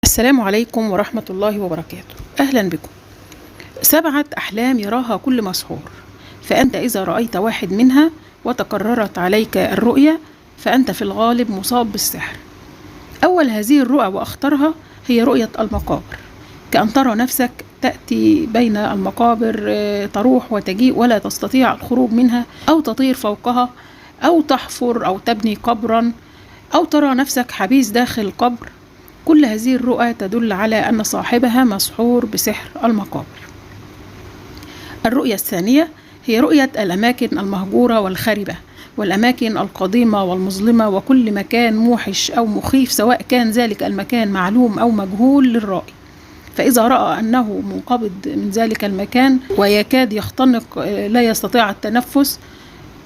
السلام عليكم ورحمة الله وبركاته. أهلا بكم. 7 أحلام يراها كل مسحور، فأنت إذا رأيت واحد منها وتكررت عليك الرؤية فأنت في الغالب مصاب بالسحر. أول هذه الرؤى وأخطرها هي رؤية المقابر، كأن ترى نفسك تأتي بين المقابر، تروح وتجيء ولا تستطيع الخروج منها، أو تطير فوقها، أو تحفر أو تبني قبرا، أو ترى نفسك حبيس داخل القبر. كل هذه الرؤى تدل على أن صاحبها مسحور بسحر المقابر. الرؤية الثانية هي رؤية الأماكن المهجورة والخربة، والأماكن القديمة والمظلمة، وكل مكان موحش أو مخيف، سواء كان ذلك المكان معلوم أو مجهول للرائي. فإذا رأى أنه منقبض من ذلك المكان ويكاد يختنق، لا يستطيع التنفس،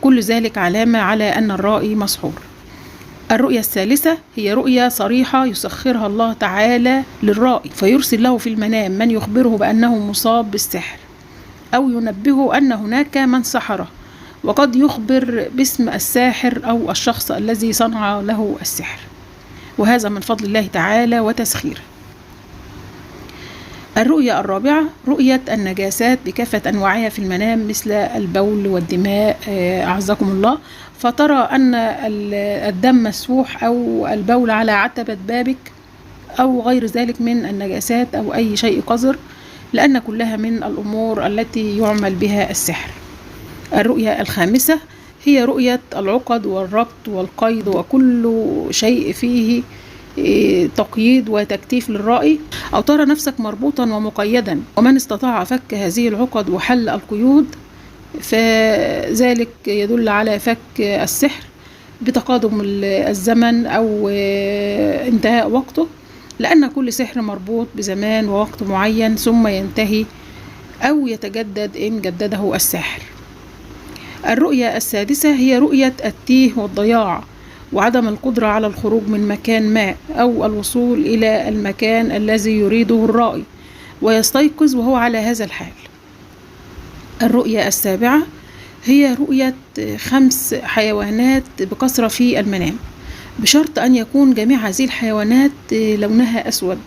كل ذلك علامة على أن الرائي مسحور. الرؤية الثالثة هي رؤية صريحة يسخرها الله تعالى للرائي، فيرسل له في المنام من يخبره بأنه مصاب بالسحر، أو ينبهه أن هناك من سحره، وقد يخبر باسم الساحر أو الشخص الذي صنع له السحر، وهذا من فضل الله تعالى وتسخيره. الرؤية الرابعة رؤية النجاسات بكافة أنواعها في المنام، مثل البول والدماء أعزكم الله، فترى أن الدم مسفوح أو البول على عتبة بابك أو غير ذلك من النجاسات أو أي شيء قذر، لأن كلها من الأمور التي يعمل بها السحر. الرؤية الخامسة هي رؤية العقد والربط والقيد، وكل شيء فيه تقييد وتكتيف للرائي، أو ترى نفسك مربوطا ومقيدا، ومن استطاع فك هذه العقد وحل القيود فذلك يدل على فك السحر بتقادم الزمن أو انتهاء وقته، لأن كل سحر مربوط بزمان ووقت معين ثم ينتهي أو يتجدد إن جدده الساحر. الرؤية السادسة هي رؤية التيه والضياع، وعدم القدرة على الخروج من مكان ما، أو الوصول إلى المكان الذي يريده الرائي ويستيقظ وهو على هذا الحال. الرؤية السابعة هي رؤية 5 حيوانات بكثرة في المنام، بشرط أن يكون جميع هذه الحيوانات لونها أسود،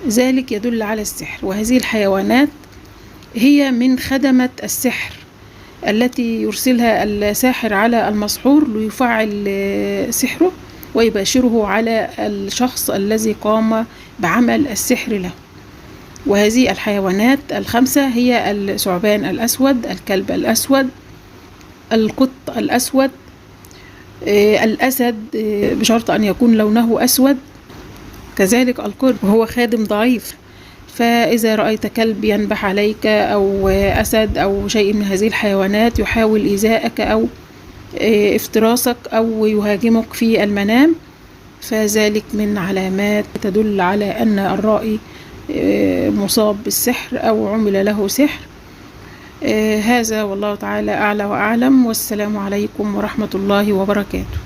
ذلك يدل على السحر. وهذه الحيوانات هي من خدمة السحر التي يرسلها الساحر على المسحور ليفعل سحره ويباشره على الشخص الذي قام بعمل السحر له. وهذه الحيوانات 5 هي الثعبان الأسود، الكلب الأسود، القط الأسود، الأسد بشرط أن يكون لونه أسود، كذلك القرد وهو خادم ضعيف. فإذا رأيت كلب ينبح عليك أو أسد أو شيء من هذه الحيوانات يحاول إيذائك أو افتراسك أو يهاجمك في المنام، فذلك من علامات تدل على أن الرائي مصاب بالسحر أو عمل له سحر. هذا والله تعالى أعلى وأعلم، والسلام عليكم ورحمة الله وبركاته.